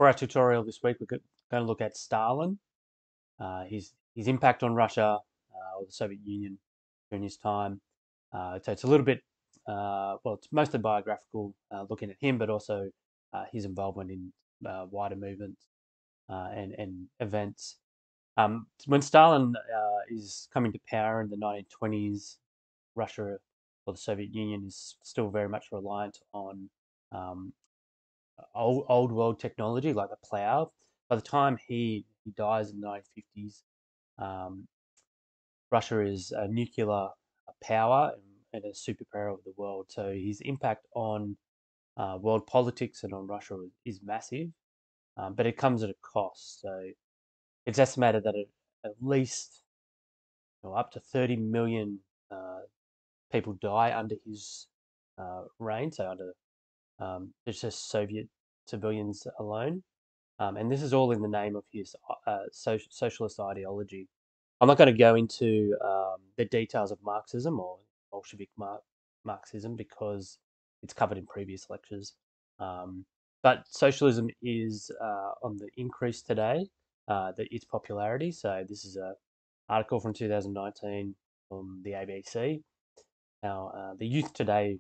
For our tutorial this week, we're going to look at Stalin, his impact on Russia or the Soviet Union during his time. So it's a little bit, well, it's mostly biographical, looking at him, but also his involvement in wider movements and events. When Stalin is coming to power in the 1920s, Russia or the Soviet Union is still very much reliant on um, old world technology like the plow. By the time he dies in the 1950s, um, Russia is a nuclear power and a superpower of the world. So his impact on world politics and on Russia is massive, but it comes at a cost. So it's estimated that at least up to 30 million people die under his reign. So under it's just Soviet civilians alone. And this is all in the name of his socialist ideology. I'm not going to go into the details of Marxism or Bolshevik Marxism because it's covered in previous lectures. Um, but socialism is on the increase today, its popularity. So this is an article from 2019 from the ABC. Now, the youth today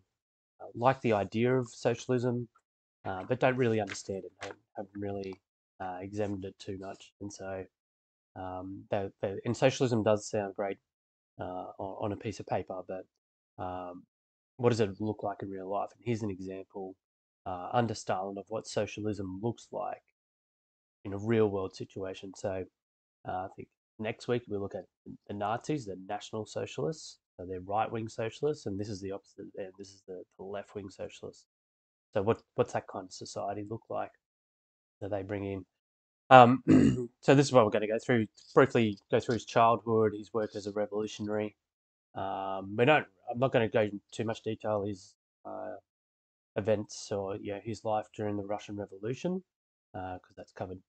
like the idea of socialism, but don't really understand it, haven't really examined it too much. And so, and socialism does sound great on a piece of paper, but what does it look like in real life? And here's an example under Stalin of what socialism looks like in a real world situation. So I think next week we'll look at the Nazis, the National Socialists. So they're right wing socialists, and this is the opposite. This is the left wing socialists. So what's that kind of society look like that they bring in? So this is what we're going to go through. Briefly go through his childhood, his work as a revolutionary. I'm not going to go into too much detail. His events or his life during the Russian Revolution, because that's covered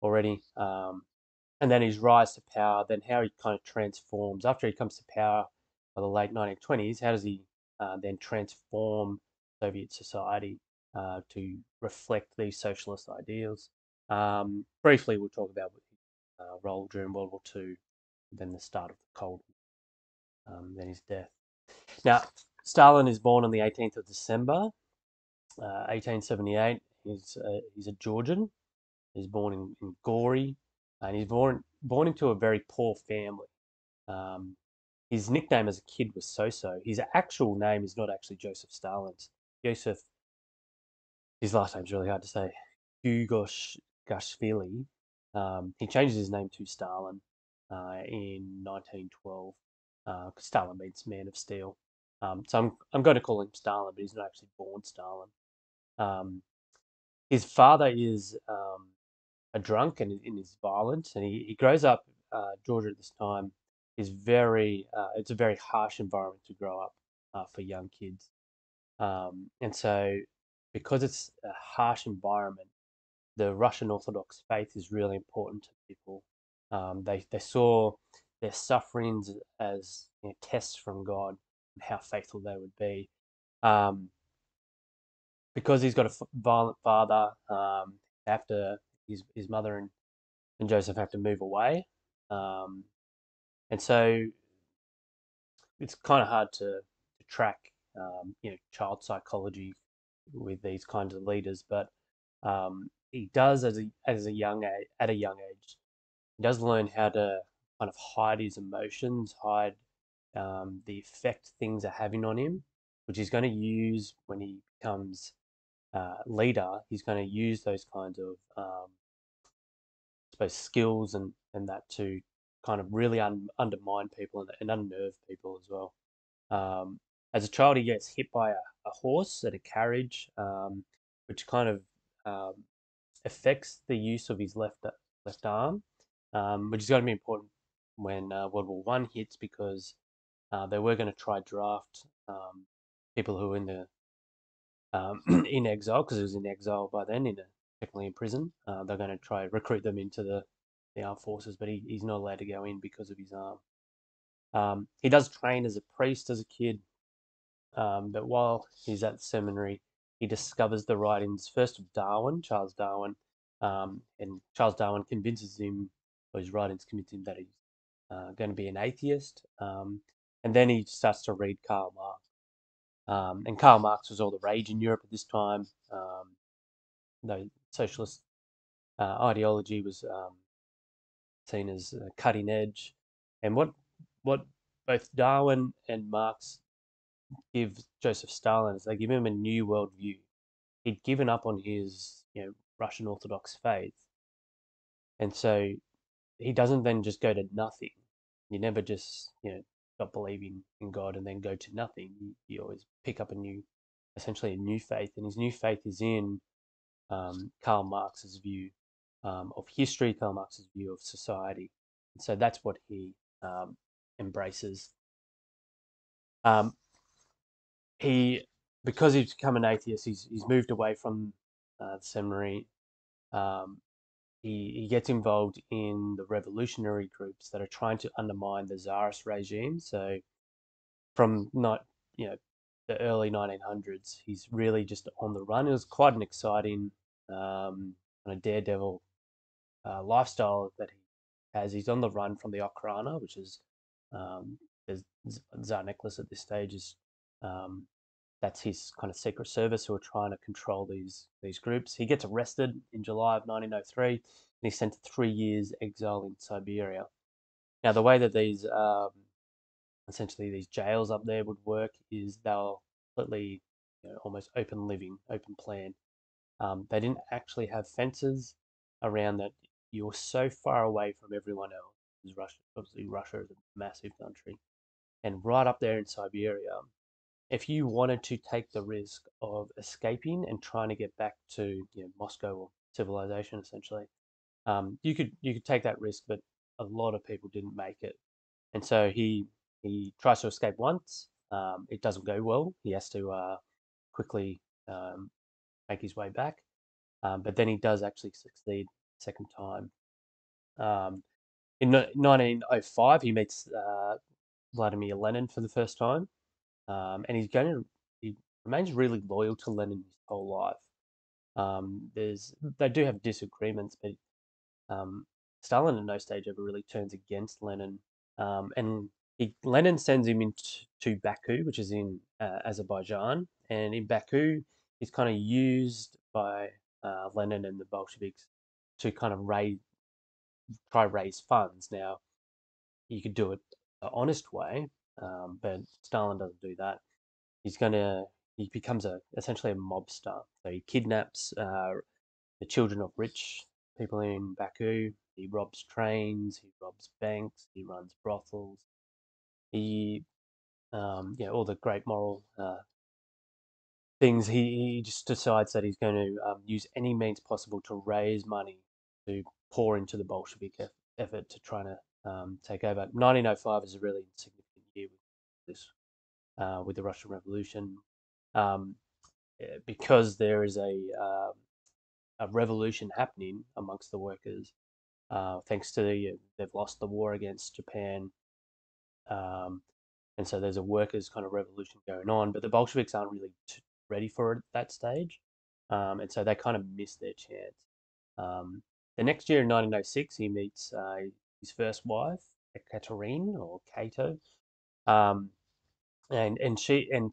already. And then his rise to power. Then how he kind of transforms after he comes to power by the late 1920s. How does he then transform Soviet society to reflect these socialist ideals? Briefly, we'll talk about his role during World War II, then the start of the Cold War, then his death. Now, Stalin is born on the 18th of December, 1878. He's a Georgian. He's born in Gori, and he's born into a very poor family. Um, his nickname as a kid was So-So. His actual name is not actually Joseph Stalin. It's Joseph. His last name's really hard to say. Gashvili. He changes his name to Stalin in 1912. Stalin means man of steel. So I'm going to call him Stalin, but he's not actually born Stalin. Um, his father is a drunk and is violent, and he grows up. Georgia at this time is it's a very harsh environment to grow up for young kids, and so because it's a harsh environment, the Russian Orthodox faith is really important to people. They saw their sufferings as tests from God and how faithful they would be. Um, because he's got a violent father, after his mother and Joseph have to move away, um, and so it's kind of hard to track, child psychology with these kinds of leaders. But he does as a young age, at a young age, he does learn how to kind of hide his emotions, hide the effect things are having on him, which he's going to use when he becomes leader. He's going to use those kinds of I suppose skills and that to kind of really undermine people and unnerve people as well. As a child, he gets hit by a horse at a carriage, which kind of um, affects the use of his left arm, which is going to be important when World War One hits because they were going to try draft people who were in the in exile because he was in exile by then, technically in prison. They're going to try recruit them into the armed forces, but he's not allowed to go in because of his arm. He does train as a priest as a kid, but while he's at the seminary, he discovers the writings first of Darwin, Charles Darwin, And Charles Darwin convinces him, or his writings convince him that he's going to be an atheist. And then he starts to read Karl Marx. And Karl Marx was all the rage in Europe at this time. The socialist ideology was seen as cutting edge. And what both Darwin and Marx give Joseph Stalin is they give him a new world view. He'd given up on his Russian Orthodox faith, and so he doesn't then just go to nothing. You never just stop believing in God and then go to nothing. You always pick up essentially a new faith, and his new faith is in Karl Marx's view of history, Karl Marx's view of society. And so that's what he embraces. Um, he, because he's become an atheist, he's moved away from the seminary. Um, he gets involved in the revolutionary groups that are trying to undermine the Tsarist regime. So from not the early 1900s, he's really just on the run. It was quite an exciting kind of daredevil lifestyle that he has. He's on the run from the Okhrana, which is um, the Tsar Nicholas at this stage is um, that's his kind of secret service who are trying to control these groups. He gets arrested in July of 1903 and he's sent to 3 years exile in Siberia. Now, the way that these essentially these jails up there would work is they'll completely almost open living, open plan. They didn't actually have fences around that. You're so far away from everyone else. Because Russia, obviously, Russia is a massive country, and right up there in Siberia, if you wanted to take the risk of escaping and trying to get back to Moscow or civilization, essentially, you could take that risk, but a lot of people didn't make it, and so he tries to escape once. It doesn't go well. He has to quickly make his way back, but then he does actually succeed second time. Um, in 1905, he meets Vladimir Lenin for the first time, and he remains really loyal to Lenin his whole life. They do have disagreements, but um, Stalin at no stage ever really turns against Lenin, and Lenin sends him into Baku, which is in Azerbaijan, and in Baku, he's kind of used by Lenin and the Bolsheviks to kind of raise funds. Now, you could do it the honest way, but Stalin doesn't do that. He's gonna he becomes essentially a mobster. So he kidnaps the children of rich people in Baku. He robs trains. He robs banks. He runs brothels. He all the great moral things. He just decides that he's going to use any means possible to raise money to pour into the Bolshevik effort to try to take over. 1905 is a really significant year with this, with the Russian Revolution, um, because there is a revolution happening amongst the workers, thanks to they've lost the war against Japan. Um, and so there's a workers' kind of revolution going on, but the Bolsheviks aren't really ready for it at that stage, and so they kind of miss their chance. Um, the next year in 1906, he meets his first wife, Ekaterine or Cato, um, and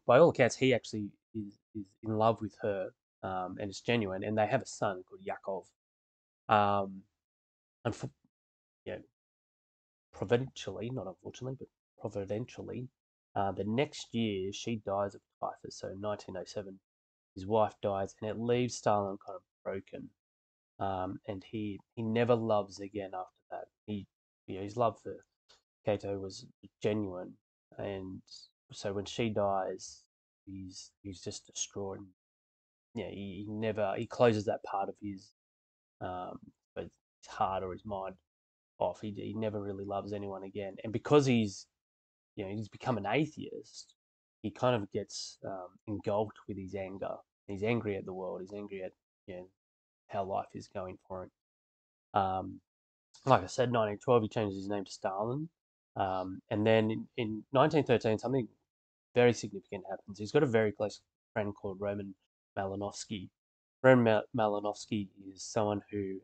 by all accounts, he actually is in love with her, and it's genuine, and they have a son called Yakov. Um, and for, yeah, providentially, not unfortunately, but providentially, the next year she dies of typhus. So in 1907, his wife dies, and it leaves Stalin kind of broken. And he never loves again after that. His love for Kato was genuine, and so when she dies, he's just distraught. And, yeah, he closes that part of his um, his heart or his mind off. He never really loves anyone again, and because he's become an atheist, he kind of gets engulfed with his anger. He's angry at the world. He's angry at how life is going for him. Um, like I said, 1912, he changes his name to Stalin, and then in 1913, something very significant happens. He's got a very close friend called Roman Malinowski. friend Malinovsky is someone who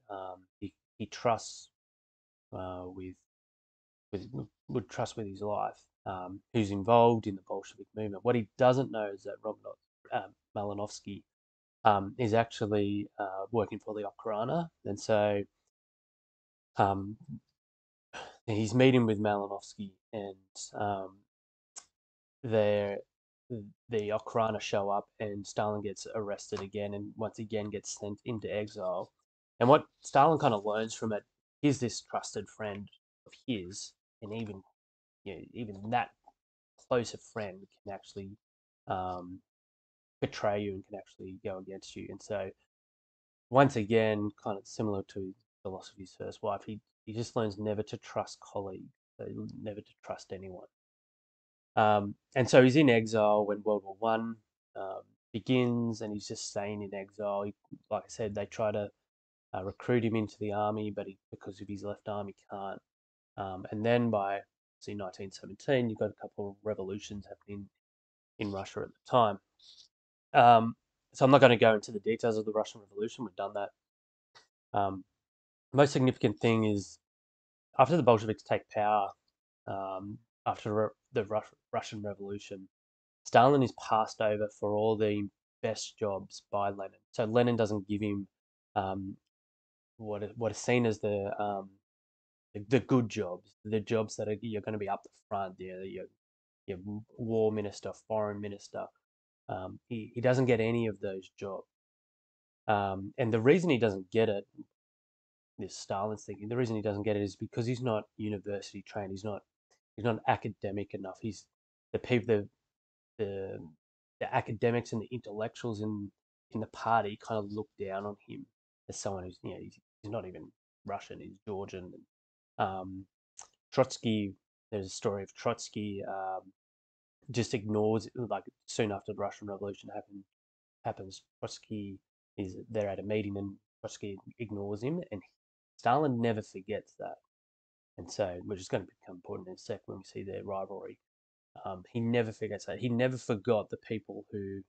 he trusts with would trust with his life, who's involved in the Bolshevik movement. What he doesn't know is that Malinovsky is actually working for the Okhrana, and so um, he's meeting with Malinovsky, and um, they're the Okhrana show up, and Stalin gets arrested again, and once again gets sent into exile. And what Stalin kind of learns from it is this trusted friend of his, and even that close a friend can actually um, betray you and can actually go against you. And so once again, kind of similar to the loss of his first wife, he just learns never to trust colleagues, so never to trust anyone. And so he's in exile when World War One begins, and he's just staying in exile. Like I said, they try to recruit him into the army, but because of his left arm, he can't. And then by 1917, you've got a couple of revolutions happening in Russia at the time. So I'm not going to go into the details of the Russian Revolution. We've done that. The most significant thing is after the Bolsheviks take power, after the Russian Revolution, Stalin is passed over for all the best jobs by Lenin. So Lenin doesn't give him um, what is seen as the good jobs, the jobs that you're going to be up the front, your war minister, foreign minister. He doesn't get any of those jobs. And the reason he doesn't get it, this Stalin's thinking, the reason he doesn't get it is because he's not university trained. He's not academic enough. He's the people the the academics and the intellectuals in the party kind of look down on him as someone who's he's not even Russian. He's Georgian. Um, Trotsky. There's a story of Trotsky just ignores like soon after the Russian Revolution happens. Trotsky is there at a meeting and Trotsky ignores him, and Stalin never forgets that. And so, which is going to become important in a sec when we see their rivalry. He never forgets that. He never forgot the people who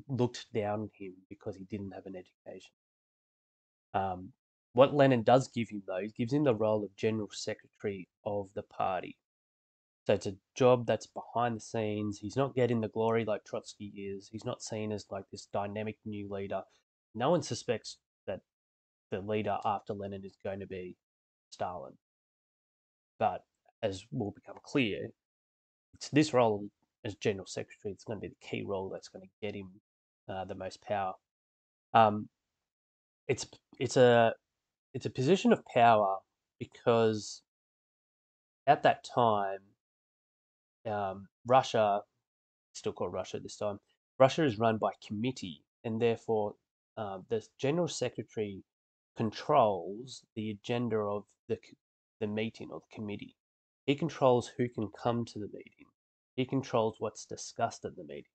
looked down on him because he didn't have an education. Um, what Lenin does give him, though, he gives him the role of general secretary of the party. So it's a job that's behind the scenes. He's not getting the glory like Trotsky is. He's not seen as like this dynamic new leader. No one suspects that the leader after Lenin is going to be Stalin. But as will become clear, it's this role as general secretary that's going to be the key role that's going to get him the most power. Um, it's it's a it's a position of power because at that time, Russia, still called Russia this time, Russia is run by committee, and therefore the general secretary controls the agenda of the meeting or the committee. He controls who can come to the meeting. He controls what's discussed at the meeting,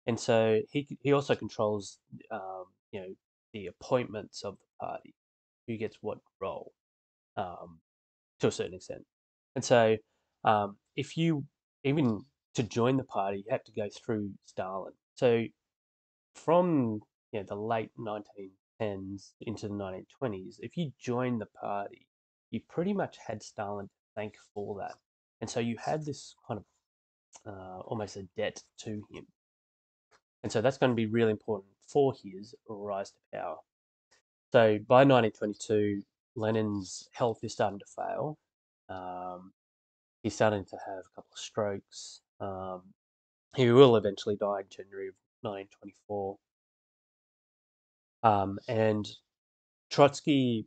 and so he also controls the appointments of the party, who gets what role. Um, to a certain extent. And so, if you even to join the party, you had to go through Stalin. So from the late 1910s into the 1920s, if you joined the party, you pretty much had Stalin to thank for that. And so you had this kind of almost a debt to him. And so that's going to be really important for his rise to power. So by 1922, Lenin's health is starting to fail. Um, he's starting to have a couple of strokes. He will eventually die in January of 1924. And Trotsky,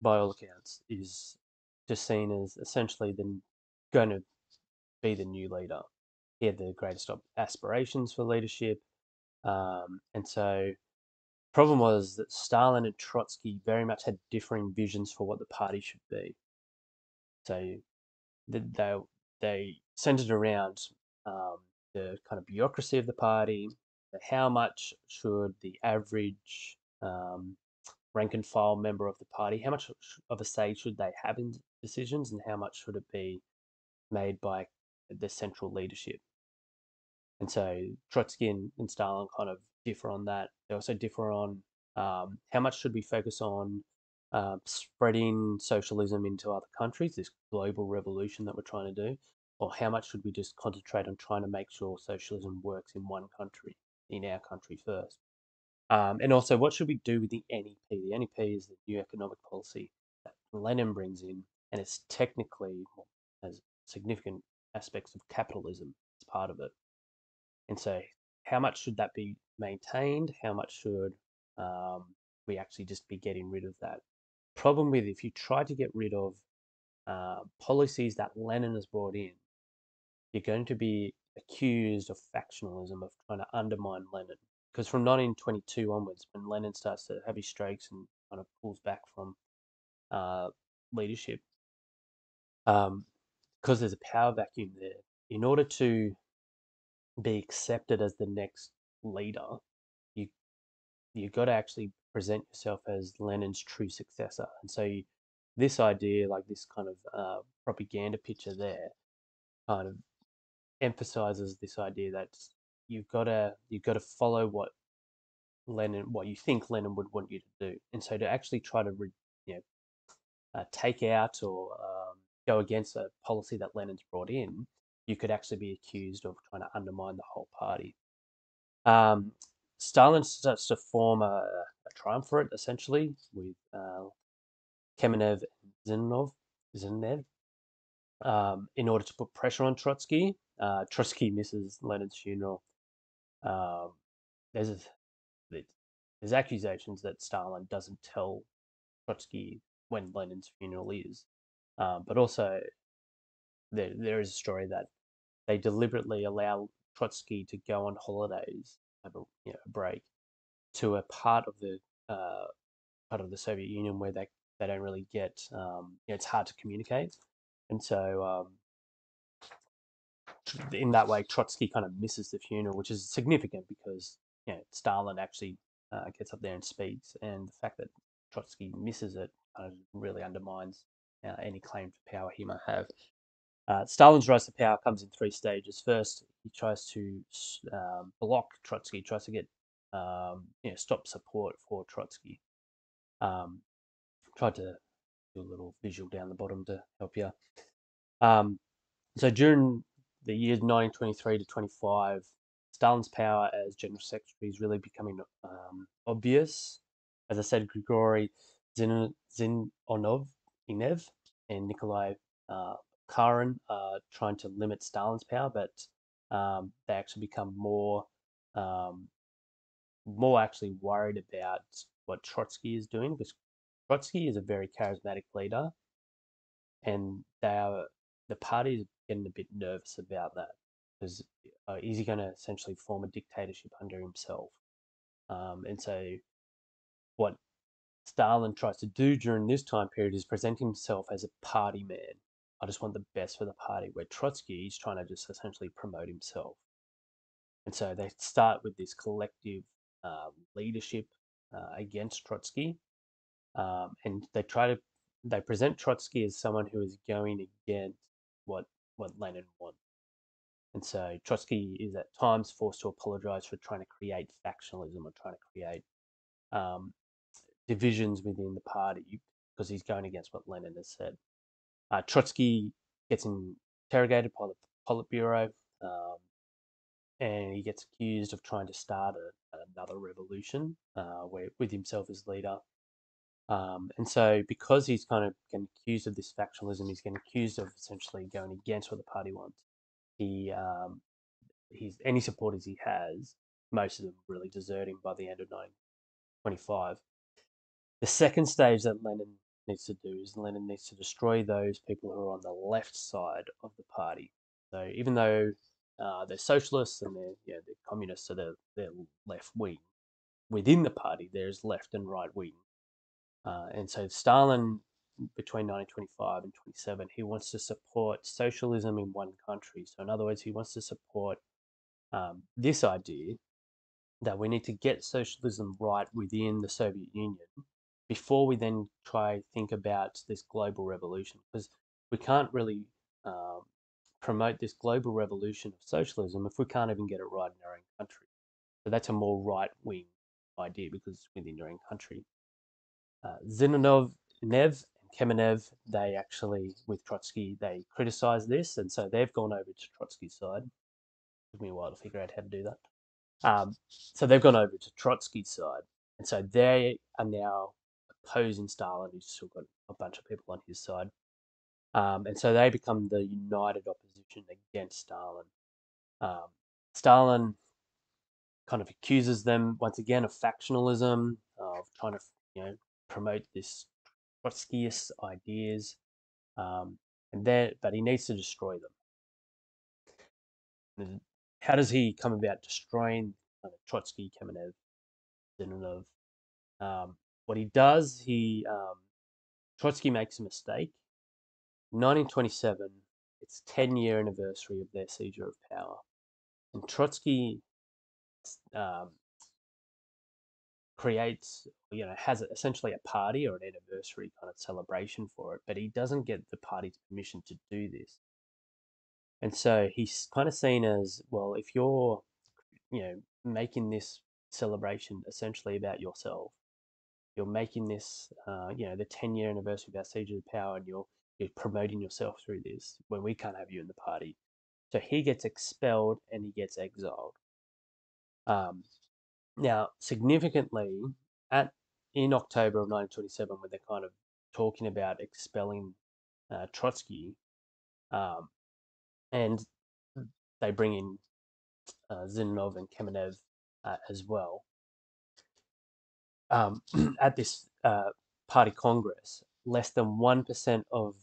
by all accounts, is just seen as essentially going to be the new leader. He had the greatest aspirations for leadership. And so problem was that Stalin and Trotsky very much had differing visions for what the party should be. So they they centered around um, the kind of bureaucracy of the party. How much should the average rank and file member of the party, how much of a say should they have in decisions, and how much should it be made by the central leadership? And so Trotsky and Stalin kind of differ on that. They also differ on how much should we focus on spreading socialism into other countries, this global revolution that we're trying to do, or how much should we just concentrate on trying to make sure socialism works in one country, in our country first? And also, what should we do with the NEP? The NEP is the new economic policy that Lenin brings in, and it's technically has significant aspects of capitalism as part of it. And so, how much should that be maintained? How much should we actually just be getting rid of that? Problem with if you try to get rid of policies that Lenin has brought in, you're going to be accused of factionalism, of trying to undermine Lenin. Because from 1922 onwards, when Lenin starts to have his strikes and kind of pulls back from uh, leadership, because there's a power vacuum there, in order to be accepted as the next leader, you you got to actually present yourself as Lenin's true successor. And so this idea, like this kind of propaganda picture there, kind of emphasizes this idea that you've got to follow what you think Lenin would want you to do. And so to actually try to you know take out or go against a policy that Lenin's brought in, you could actually be accused of trying to undermine the whole party. Um, Stalin starts to form a triumvirate essentially with Kamenev and Zinoviev, in order to put pressure on Trotsky. Trotsky misses Lenin's funeral. Um, there's a, there's accusations that Stalin doesn't tell Trotsky when Lenin's funeral is, but also there is a story that they deliberately allow Trotsky to go on holidays, have a break to a uh, part of the Soviet Union where they don't really get it's hard to communicate, and so in that way Trotsky kind of misses the funeral, which is significant because Stalin actually gets up there and speaks, and the fact that Trotsky misses it really undermines any claim to power he might have. Stalin's rise to power comes in three stages. First, he tries to block Trotsky, tries to get stop support for Trotsky. Um, Tried to do a little visual down the bottom to help you. Um, so during the years 1923 to 25, Stalin's power as general secretary is really becoming obvious. As I said, Grigory Zinonov, Inev, and Nikolai Karen are trying to limit Stalin's power, but they actually become um, more actually worried about what Trotsky is doing, because Trotsky is a very charismatic leader, and the party is getting a bit nervous about that because is he going to essentially form a dictatorship under himself? And so what Stalin tries to do during this time period is present himself as a party man. I just want the best for the party, where Trotsky is trying to just essentially promote himself. And so they start with this collective leadership against Trotsky, and they present Trotsky as someone who is going against what Lenin wants. And so Trotsky is at times forced to apologize for trying to create factionalism or trying to create um, divisions within the party because he's going against what Lenin has said. Trotsky gets interrogated by the Politburo, um, and he gets accused of trying to start another revolution with himself as leader. And so, because he's kind of getting accused of this factionalism, he's getting accused of essentially going against what the party wants. He, any supporters he has, most of them really deserting by the end of 1925. The second stage that Lenin needs to do is Lenin needs to destroy those people who are on the left side of the party. So even though they're socialists and they're communists, so they're left wing. Within the party, there's left and right wing. And so Stalin, between 1925 and 27, he wants to support socialism in one country. So in other words, he wants to support this idea that we need to get socialism right within the Soviet Union before we then try think about this global revolution, because we can't really um, promote this global revolution of socialism if we can't even get it right in our own country. So that's a more right wing idea because it's within your own country. Zinoviev, Nev, and Kamenev, they actually, with Trotsky, they criticized this, and so they've gone over to Trotsky's side. It took me a while to figure out how to do that. So they've gone over to Trotsky's side, and so they are now opposing Stalin, who's still got a bunch of people on his side. And so they become the united opposition against Stalin. Um, Stalin kind of accuses them once again of factionalism, of trying to, promote this Trotskyist ideas, but he needs to destroy them. And how does he come about destroying Trotsky, Kamenev, Zinoviev? What he does, Trotsky makes a mistake. 1927, it's 10-year anniversary of their seizure of power, and Trotsky um, creates, has essentially a party or an anniversary kind of celebration for it, but he doesn't get the party's permission to do this. And so he's kind of seen as, well, if you're, making this celebration essentially about yourself, you're making this, the 10-year anniversary of our siege of power, and you're promoting yourself through this when we can't have you in the party. So he gets expelled and he gets exiled. Um, Now, significantly, at in October of 1927, when they're kind of talking about expelling Trotsky, um, and they bring in Zinoviev and Kamenev as well, at this party congress, less than 1% of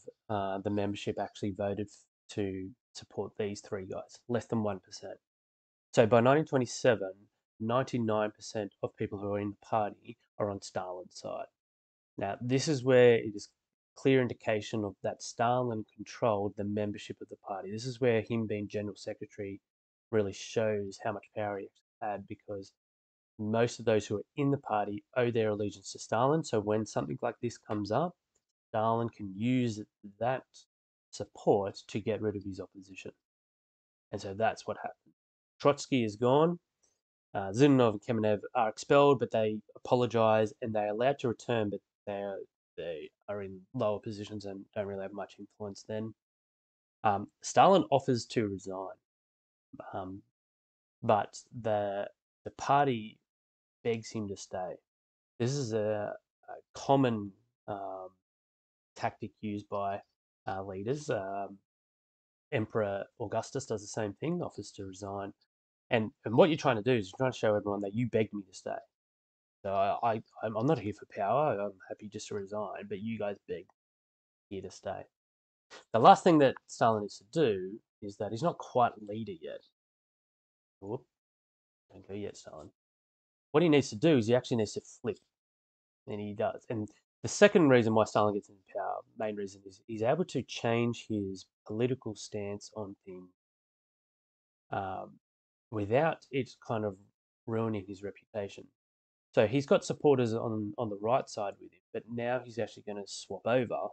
the membership actually voted to support these three guys. Less than 1%. So by 1927, 99% of people who are in the party are on Stalin's side. Now, this is where it is clear indication of that Stalin controlled the membership of the party. This is where him being general secretary really shows how much power he had, because most of those who are in the party owe their allegiance to Stalin. So when something like this comes up, Stalin can use that support to get rid of his opposition. And so that's what happened. Trotsky is gone. Zinoviev and Kamenev are expelled, but they apologize and they're allowed to return, but they are in lower positions and don't really have much influence then. Stalin offers to resign, um, but the party begs him to stay. This is a common um, tactic used by leaders. Emperor Augustus does the same thing, offers to resign. And what you're trying to do is you're trying to show everyone that you begged me to stay. So I'm not here for power. I'm happy just to resign, but you guys begged here to stay. The last thing that Stalin needs to do is that he's not quite leader yet. Whoop, don't go yet, Stalin. What he needs to do is he actually needs to flip, and he does. And the second reason why Stalin gets into power, main reason, is he's able to change his political stance on things um, without it kind of ruining his reputation. So he's got supporters on the right side with him, but now he's actually going to swap over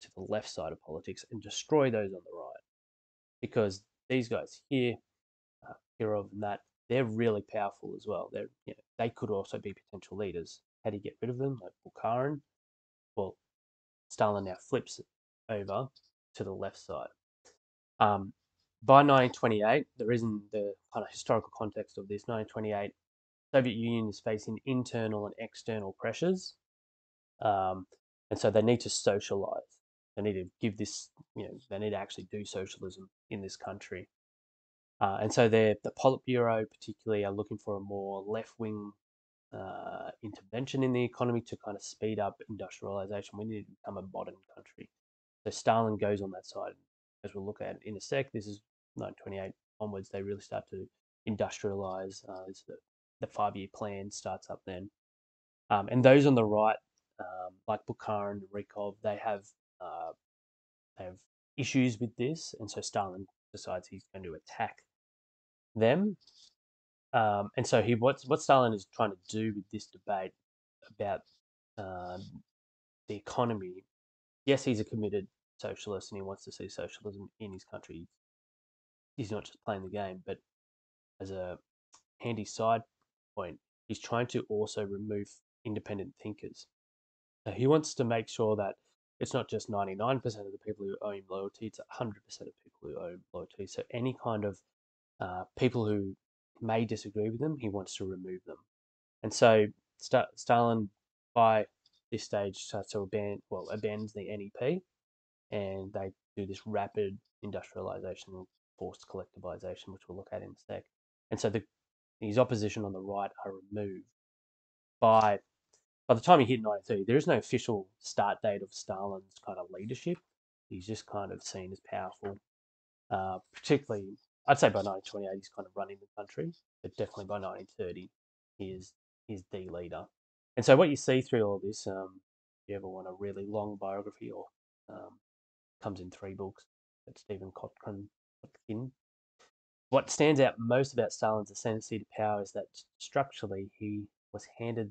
to the left side of politics and destroy those on the right, because these guys here, Kirov and that, they're really powerful as well. They could also be potential leaders. How do you get rid of them, like Bukharin? Well, Stalin now flips it over to the left side. By 1928, the reason, the kind of historical context of this, 1928, Soviet Union is facing internal and external pressures, um, and so they need to socialize. They need to give this, they need to actually do socialism in this country. And so the Politburo particularly are looking for a more left-wing intervention in the economy to kind of speed up industrialization. We need to become a modern country. So Stalin goes on that side. As we'll look at in a sec, this is 1928 onwards, they really start to industrialize. The 5-year plan starts up then. And those on the right, like Bukharin and Rykov, they have issues with this, and so Stalin decides he's going to attack them. And so what Stalin is trying to do with this debate about um, the economy. Yes, he's a committed socialist and he wants to see socialism in his country. He's not just playing the game, but as a handy side point, he's trying to also remove independent thinkers. So he wants to make sure that it's not just 99% of the people who owe him loyalty, it's 100% of people who owe him loyalty. So any kind of people who may disagree with him, he wants to remove them. And so Stalin, by this stage, starts to abandons the NEP, and they do this rapid industrialization and forced collectivization, which we'll look at in a sec. And so his opposition on the right are removed by by the time he hit 1930. There is no official start date of Stalin's kind of leadership. He's just kind of seen as powerful. Particularly, I'd say by 1928 he's kind of running the country, but definitely by 1930 he is the leader. And so what you see through all this, if you ever want a really long biography, or um, comes in 3 books, that Stephen Kotkin. What stands out most about Stalin's ascendancy to power is that structurally he was handed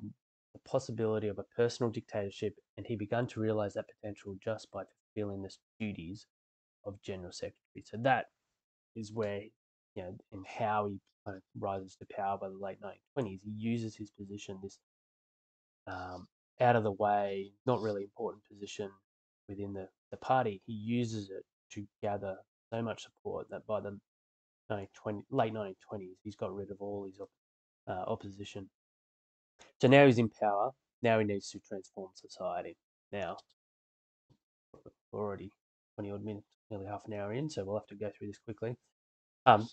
the possibility of a personal dictatorship, and he began to realize that potential just by fulfilling the duties of general secretary. So that is where, and how he kind of rises to power by the late 1920s. He uses his position, this um, out of the way, not really important position within the party. He uses it to gather so much support that by the late 1920s, he's got rid of all his opposition. So now he's in power. Now he needs to transform society. Now, we're already 20 odd minutes, nearly half an hour in, so we'll have to go through this quickly.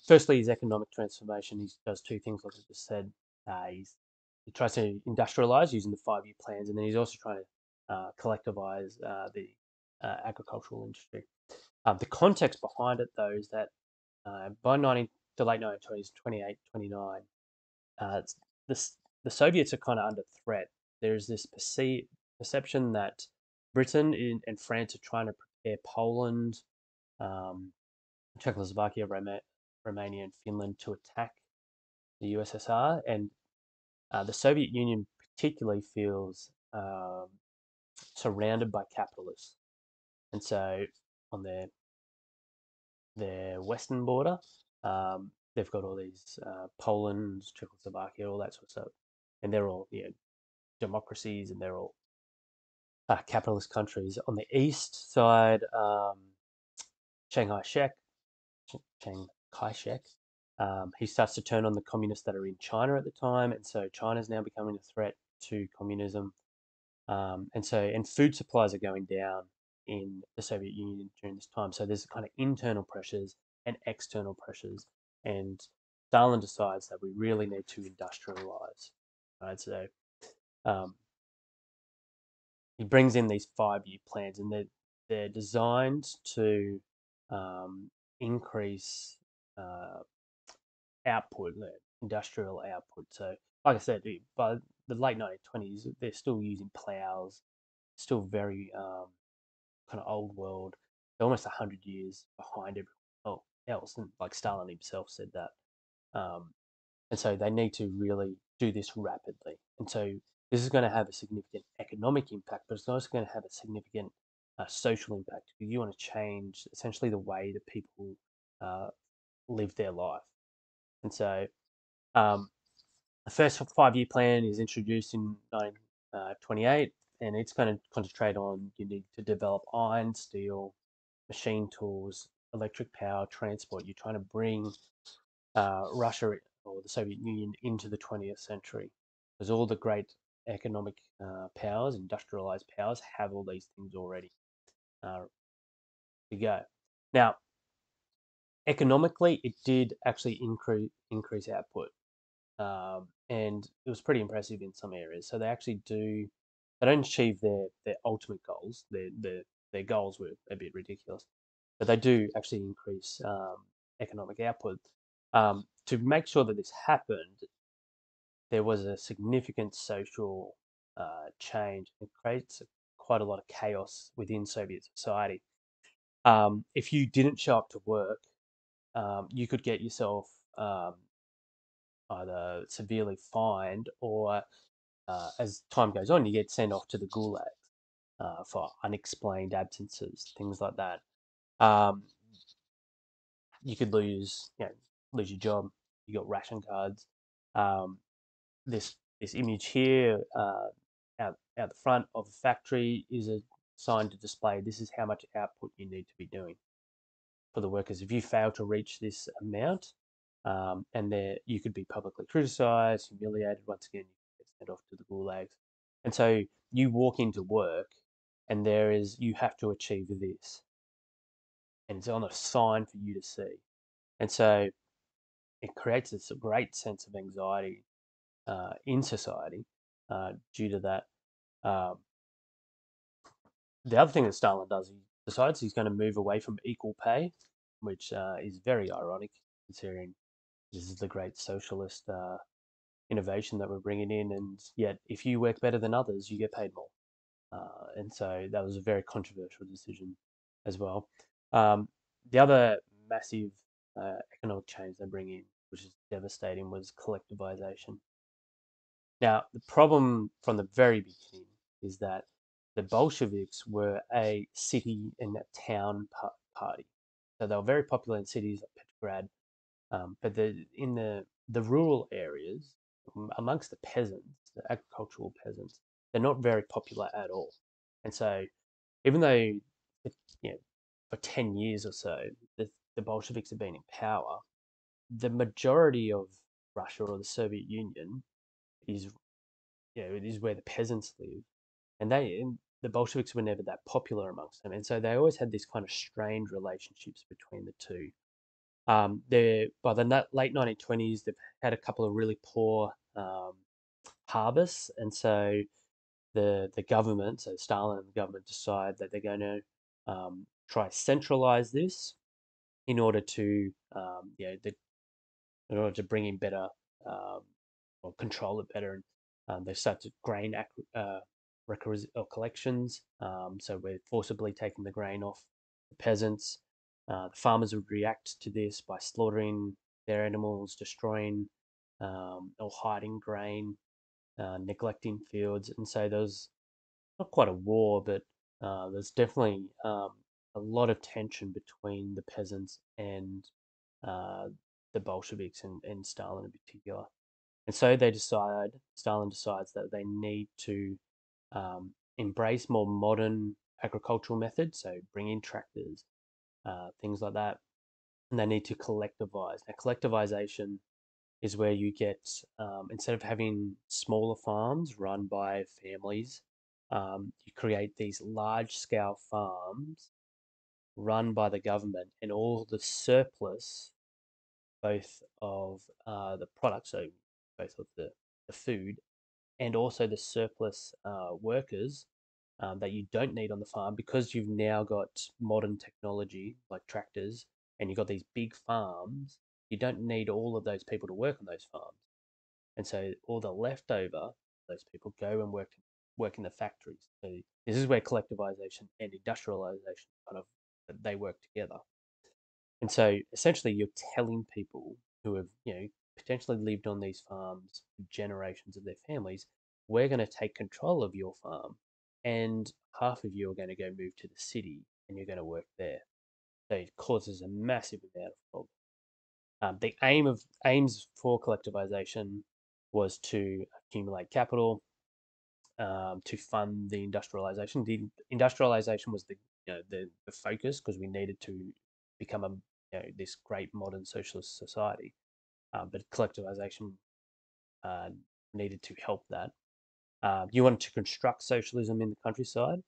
Firstly, his economic transformation. He does 2 things, like I just said. He tries to industrialize using the 5-year plans, and then he's also trying to collectivize the agricultural industry. The context behind it, though, is that by the late 1920s, 28, 29, this, the Soviets are kind of under threat. There's this perception that Britain and France are trying to prepare Poland, um, Czechoslovakia, Romania, and Finland to attack the USSR, and the Soviet Union particularly feels surrounded by capitalists, and so on their western border, they've got all these Poland, Czechoslovakia, all that sort of stuff, and they're all democracies, and they're all capitalist countries. On the east side, Chiang Kai-shek, Chiang Kai-shek, he starts to turn on the communists that are in China at the time, and so China's now becoming a threat to communism. And food supplies are going down in the Soviet Union during this time. So there's kind of internal pressures and external pressures, and Stalin decides that we really need to industrialize. Right, so um, he brings in these 5-year plans, and they're designed to increase uh, output, industrial output. So, like I said, by the late 1920s, they're still using plows, still very kind of old world. They're almost 100 years behind everyone else, and like Stalin himself said that. Um, and so they need to really do this rapidly. And so this is going to have a significant economic impact, but it's also going to have a significant social impact, because you want to change essentially the way that people uh, live their life. And so um, the first 5-year plan is introduced in 1928, and it's going to concentrate on you need to develop iron, steel, machine tools, electric power, transport. You're trying to bring Russia or the Soviet Union into the 20th century, because all the great economic powers, industrialized powers, have all these things already uh, to go. Now, economically, it did actually increase output, and it was pretty impressive in some areas. So they don't achieve their ultimate goals. Their goals were a bit ridiculous, but they do actually increase economic output. To make sure that this happened, there was a significant social change. It creates quite a lot of chaos within Soviet society. If you didn't show up to work, you could get yourself either severely fined, or as time goes on, you get sent off to the gulags for unexplained absences, things like that. Um, you could lose your job. You got ration cards. Um, this image here, out the front of the factory, is a sign to display this is how much output you need to be doing for the workers. If you fail to reach this amount, and there you could be publicly criticized, humiliated. Once again, you get sent off to the gulags. And so you walk into work, and you have to achieve this, and it's on a sign for you to see. And so it creates this great sense of anxiety in society due to that. Um, the other thing that Stalin does, he decides he's going to move away from equal pay, which is very ironic considering this is the great socialist innovation that we're bringing in, and yet if you work better than others, you get paid more. And so that was a very controversial decision as well. Um, the other massive economic change they bring in, which is devastating, was collectivization. Now, the problem from the very beginning is that the Bolsheviks were a city and a town party. So they were very popular in cities like Petrograd, but in the rural areas, amongst the peasants, the agricultural peasants, they're not very popular at all. And so, even though you know, for 10 years or so, the Bolsheviks have been in power, the majority of Russia or the Soviet Union is it is where the peasants live, and the Bolsheviks were never that popular amongst them, and so they always had this kind of strained relationships between the two. They by the late 1920s, they've had a couple of really poor harvests, and so the government, so Stalin and the government, decide that they're going to try centralize this in order to in order to bring in better um, or control it better. And they started grain or collections. So we're forcibly taking the grain off the peasants. The farmers would react to this by slaughtering their animals, destroying or hiding grain, neglecting fields. And so there was not quite a war, but there's definitely a lot of tension between the peasants and uh, the Bolsheviks and Stalin in particular. And so Stalin decides that they need to embrace more modern agricultural methods, so bring in tractors, things like that, and they need to collectivize. Now, collectivization is where you get, instead of having smaller farms run by families, you create these large scale farms run by the government, and all the surplus, both of the products, so both of the food and also the surplus workers that you don't need on the farm, because you've now got modern technology like tractors and you've got these big farms, you don't need all of those people to work on those farms. And so all the leftover, those people go and work in the factories. So this is where collectivization and industrialization kind of they work together. And so essentially you're telling people who have, potentially lived on these farms for generations of their families, we're going to take control of your farm, and half of you are going to go move to the city and you're going to work there. So it causes a massive amount of problems. The aims for collectivization was to accumulate capital, to fund the industrialization. The industrialization was the focus, because we needed to become this great modern socialist society. But collectivization uh, needed to help that. You wanted to construct socialism in the countryside.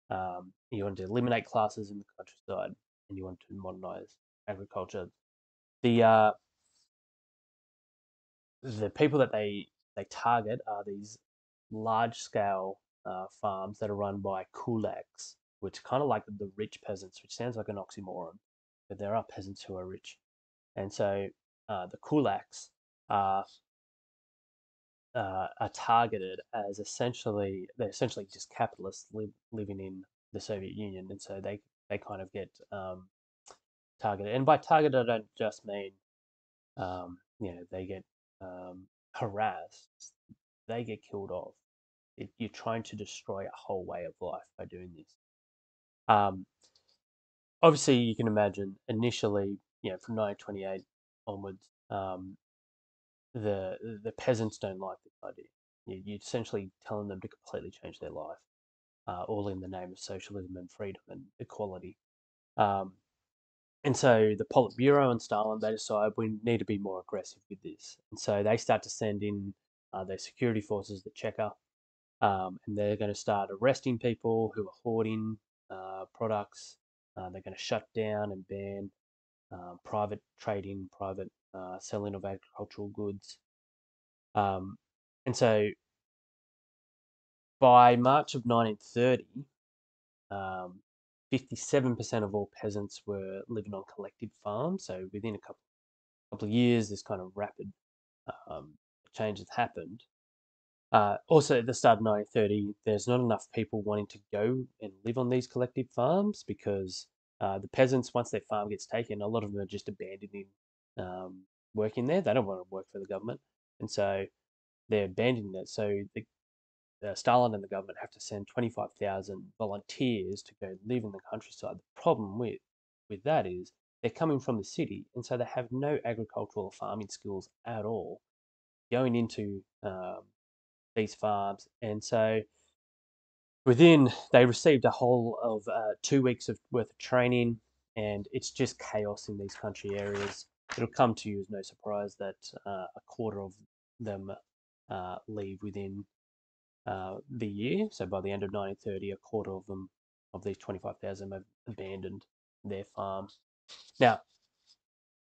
You wanted to eliminate classes in the countryside, and you wanted to modernize agriculture. The uh, the people that they target are these large scale farms that are run by kulaks, which kind of like the rich peasants, which sounds like an oxymoron, but there are peasants who are rich, and so the kulaks are are targeted as they're essentially just capitalists living in the Soviet Union, and so they kind of get targeted. And by targeted, I don't just mean they get harassed, they get killed off. You're trying to destroy a whole way of life by doing this. Um, Obviously, you can imagine initially, from 1928 onwards, the peasants don't like this idea. You're essentially telling them to completely change their life, all in the name of socialism and freedom and equality. Um, and so the Politburo and Stalin, they decide we need to be more aggressive with this. And so they start to send in their security forces, the Cheka, and they're going to start arresting people who are hoarding products. They're going to shut down and ban private trading, private selling of agricultural goods. Um, and so by March of 1930, 57% of all peasants were living on collective farms. So within a couple of years, this kind of rapid um, change has happened. Also, at the start of 1930, there's not enough people wanting to go and live on these collective farms because the peasants, once their farm gets taken, a lot of them are just abandoning working there. They don't want to work for the government, and so they're abandoning it. So Stalin and the government have to send 25,000 volunteers to go live in the countryside. The problem with that is they're coming from the city, and so they have no agricultural or farming skills at all going into these farms. And so they received a whole of 2 weeks of worth of training, and it's just chaos in these country areas. It'll come to you as no surprise that a quarter of them leave within the year. So by the end of 1930, a quarter of them, of these 25,000, have abandoned their farm. Now,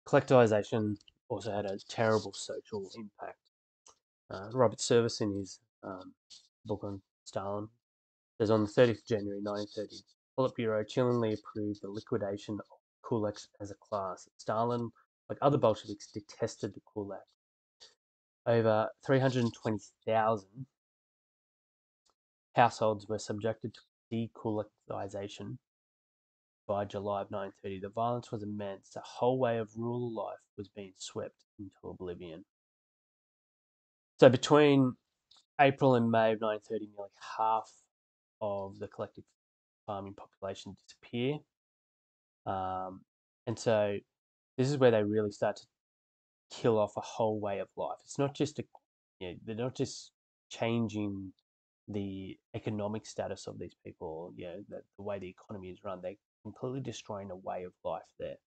collectivization also had a terrible social impact. Robert Service, in his book on Stalin, says on the 30th of January 1930, Politburo chillingly approved the liquidation of kulaks as a class. Stalin, like other Bolsheviks, detested the kulak. Over 320,000 households were subjected to dekulakization by July of 1930. The violence was immense. The whole way of rural life was being swept into oblivion. So between April and May of 1930, nearly half of the collective farming population disappear. And so this is where they really start to kill off a whole way of life. It's not just they're not just changing the economic status of these people, the way the economy is run. They're completely destroying a way of life there.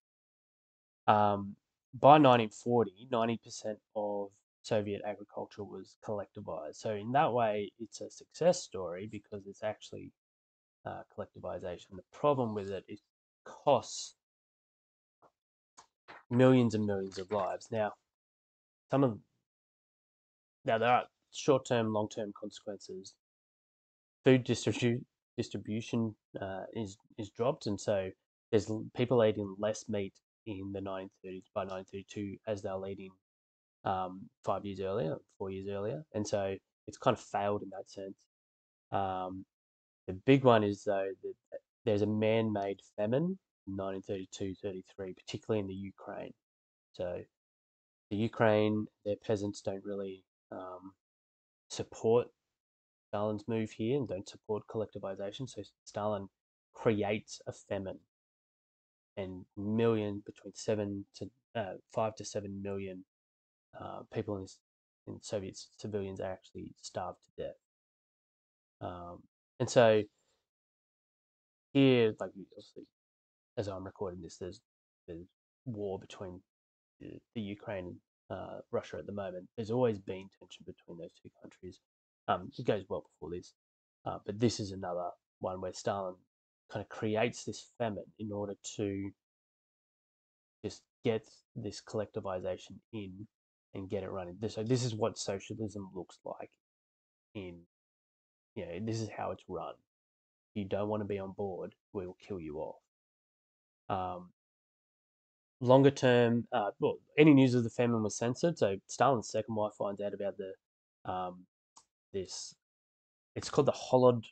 By 1940, 90% of Soviet agriculture was collectivized. So in that way, it's a success story because it's actually collectivization. The problem with it is it costs millions and millions of lives. Some of now there are short-term, long-term consequences. Food distribution is dropped, and so there's people eating less meat in the 1930s by 1932 as they're eating 5 years earlier, 4 years earlier, and so it's kind of failed in that sense. Um, the big one is though that there's a man-made famine in 1932-33, particularly in the Ukraine. So the Ukraine, their peasants don't really support Stalin's move here and don't support collectivization. So Stalin creates a famine, and between 5 to 7 million people in Soviet civilians are actually starved to death. And so here, like obviously, as I'm recording this, there's war between the Ukraine and Russia at the moment. There's always been tension between those two countries. It goes well before this, but this is another one where Stalin kind of creates this famine in order to just get this collectivization in and get it running. So this is what socialism looks like in, this is how it's run. If you don't want to be on board, we'll kill you off. Longer term, any news of the famine was censored. So Stalin's second wife finds out about this. It's called the Holodomor.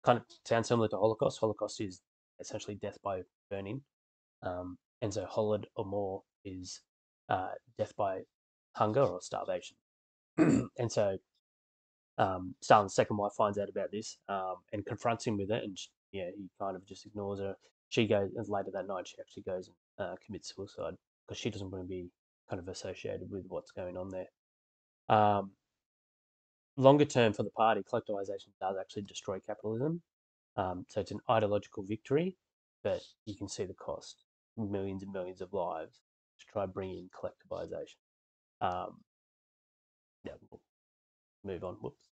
Kind of sounds similar to Holocaust. Holocaust is essentially death by burning, and so Holodomor is death by hunger or starvation. And so Stalin's second wife finds out about this and confronts him with it, and he kind of just ignores her. She goes, and later that night, she actually goes and commits suicide. because she doesn't want to be kind of associated with what's going on there. Um, Longer term for the party, collectivization does actually destroy capitalism. So it's an ideological victory, but you can see the cost: millions and millions of lives to try bringing collectivization. Um, yeah, we'll move on. Whoops.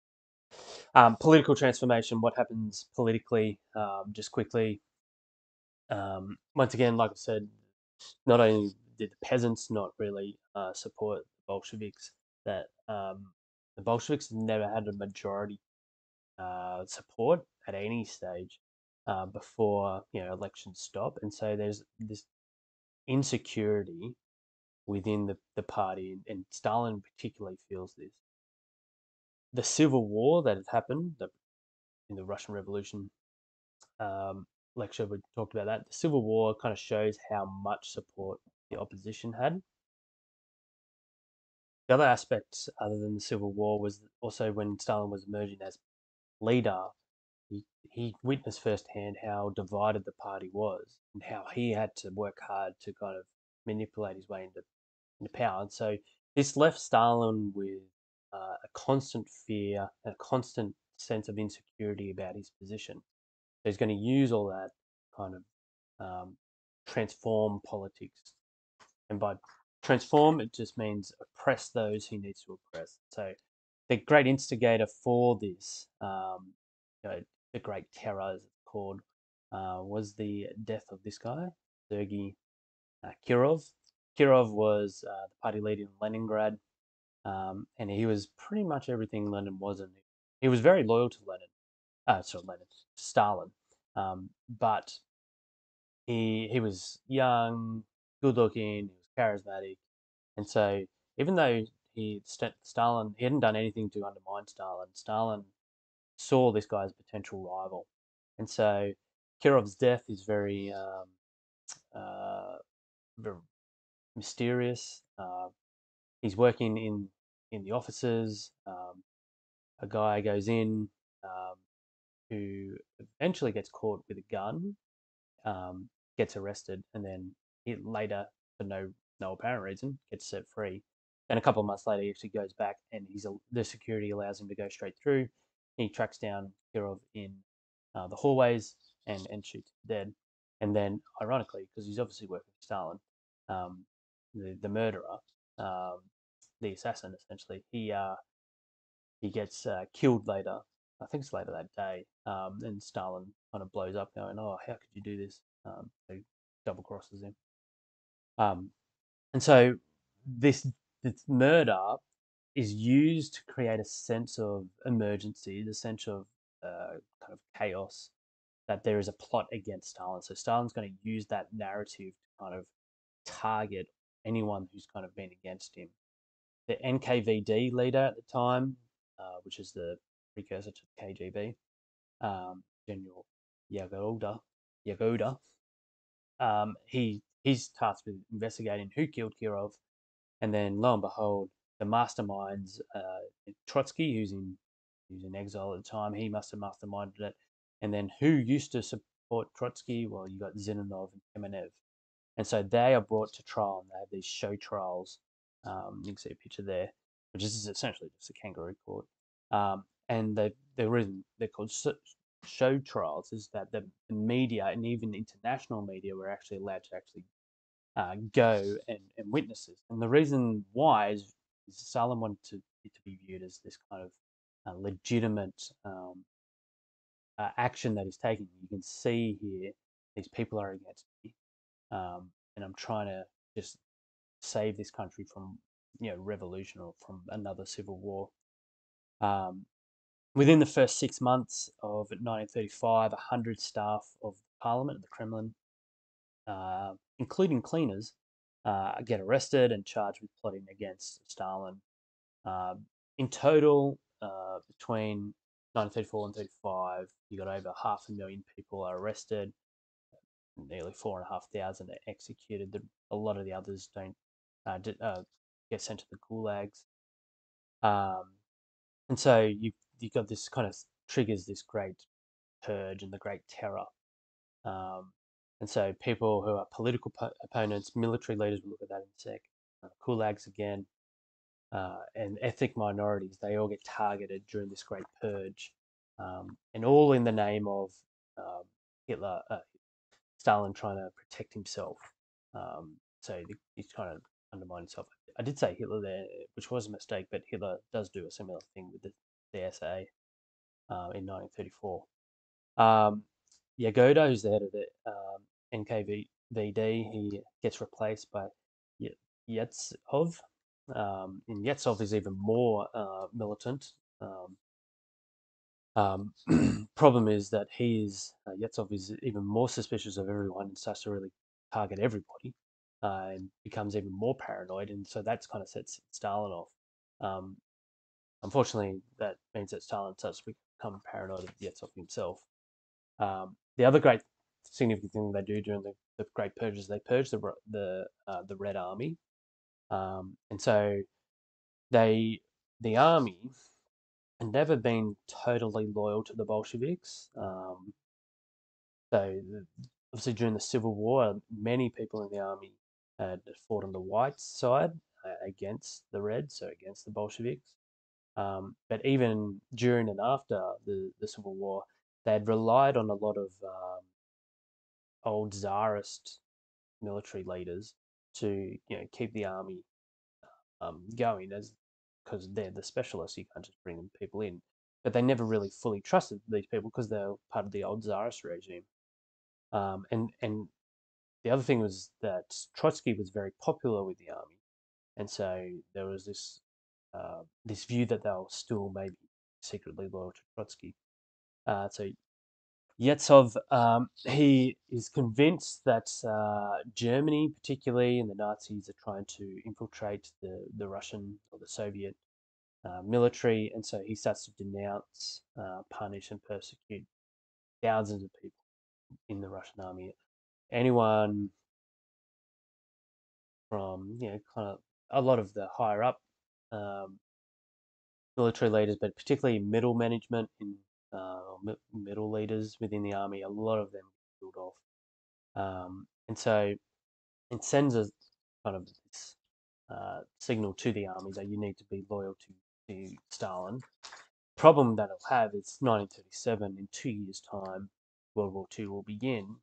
Political transformation. What happens politically? Just quickly. Once again, like I said, not only did the peasants not really support the Bolsheviks, that the Bolsheviks never had a majority support at any stage before elections stop, and so there's this insecurity within the party, and Stalin particularly feels this. The civil war that had happened in the Russian Revolution um, lecture, we talked about that. The civil war kind of shows how much support the opposition had. The other aspect, other than the civil war, was also when Stalin was emerging as leader. He witnessed firsthand how divided the party was and how he had to work hard to kind of manipulate his way into power. And so this left Stalin with a constant fear and a constant sense of insecurity about his position. So he's going to use all that kind of transform politics. And by transform, it just means oppress those he needs to oppress. So the great instigator for this, the Great Terror, as it's called, was the death of this guy, Sergei Kirov. Kirov was the party leader in Leningrad, and he was pretty much everything Lenin wasn't. He was very loyal to Stalin, but he was young, good looking, he was charismatic, and so even though Stalin he hadn't done anything to undermine Stalin, Stalin saw this guy as a potential rival, and so Kirov's death is uh, very mysterious. He's working in the offices. A guy goes in um, who eventually gets caught with a gun, um, gets arrested, and then he later, for no apparent reason, gets set free. Then a couple of months later, he actually goes back, and the security allows him to go straight through. He tracks down Kirov in the hallways and shoots him dead. And then, ironically, because he's obviously working for Stalin, um, the murderer, um, the assassin, essentially, he gets killed later. I think it's later that day. And Stalin kind of blows up, going, "Oh, how could you do this?" He double crosses him. Um, and so this this murder is used to create a sense of emergency, the sense of kind of chaos, that there is a plot against Stalin. So Stalin's going to use that narrative to kind of target anyone who's kind of been against him. The NKVD leader at the time, which is the precursor to the KGB, General Yagoda, he's tasked with investigating who killed Kirov, and then lo and behold, the masterminds, Trotsky, who's in exile at the time, he must have masterminded it, and then who used to support Trotsky? Well, you got Zinoviev and Kamenev, and so they are brought to trial, and they have these show trials. You can see a picture there, which is essentially just a kangaroo court. And the reason they're called show trials is that the media and even international media were actually allowed to actually go and witness this. And the reason why is Stalin wanted it to be viewed as this kind of legitimate action that he's taking. You can see here, these people are against me, and I'm trying to just save this country from revolution or from another civil war. Um, Within the first 6 months of 1935, 100 staff of Parliament, the Kremlin, including cleaners, get arrested and charged with plotting against Stalin. In total, between 1934 and 35, you got over 500,000 people are arrested, nearly 4,500 are executed. A lot of the others don't get sent to the gulags. And so you got this kind of triggers this great purge and the great terror. Um, And so people who are political opponents, military leaders, will look at that in a sec. Kulaks again, and ethnic minorities, they all get targeted during this great purge, and all in the name of um, Hitler, Stalin trying to protect himself. So he's trying to undermine himself. I did say Hitler there, which was a mistake, but Hitler does do a similar thing with the SA in 1934. Yagoda, who's the head of the NKVD, he gets replaced by Yetsov. And Yetsov is even more militant. Problem is that Yetsov is even more suspicious of everyone and starts to really target everybody, and becomes even more paranoid, and so that's kind of sets Stalin off. Um, Unfortunately, that means that Stalin starts to become paranoid of Yetsov himself. The other great significant thing they do during the Great Purges, they purge the Red Army, and so they the army had never been totally loyal to the Bolsheviks. So obviously during the Civil War, many people in the army had fought on the white side against the Reds, so against the Bolsheviks. But even during and after the Civil War, they had relied on a lot of old Tsarist military leaders to keep the army going, as because they're the specialists. You can't just bring people in, but they never really fully trusted these people because they're part of the old Tsarist regime. And the other thing was that Trotsky was very popular with the army, and so there was this view that they were still maybe secretly loyal to Trotsky. So Yetsov, he is convinced that Germany, particularly, and the Nazis are trying to infiltrate the Russian or the Soviet military, and so he starts to denounce, punish, and persecute thousands of people in the Russian army. Anyone from kind of a lot of the higher up um, military leaders, but particularly middle management in middle leaders within the army, a lot of them killed off. And so it sends a kind of this, signal to the army that you need to be loyal to Stalin. Problem that it'll have is 1937, in 2 years' time, World War II will begin,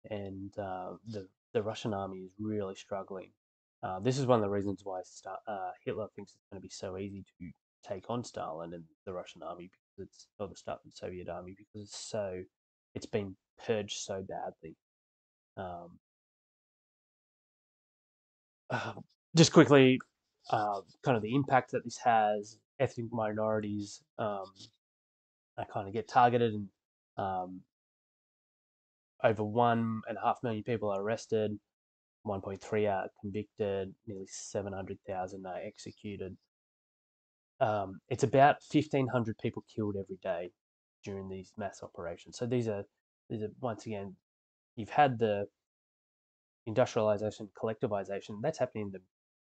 and the Russian army is really struggling. This is one of the reasons why Hitler thinks it's going to be so easy to take on Stalin and the Russian army, because or the Soviet army, because it's been purged so badly. Um, uh, just quickly, kind of the impact that this has. Ethnic minorities kind of get targeted, and over 1.5 million people are arrested. 1.3 are convicted, nearly 700,000 are executed. It's about 1,500 people killed every day during these mass operations. So these are once again, you've had the industrialization, collectivization. That's happening in the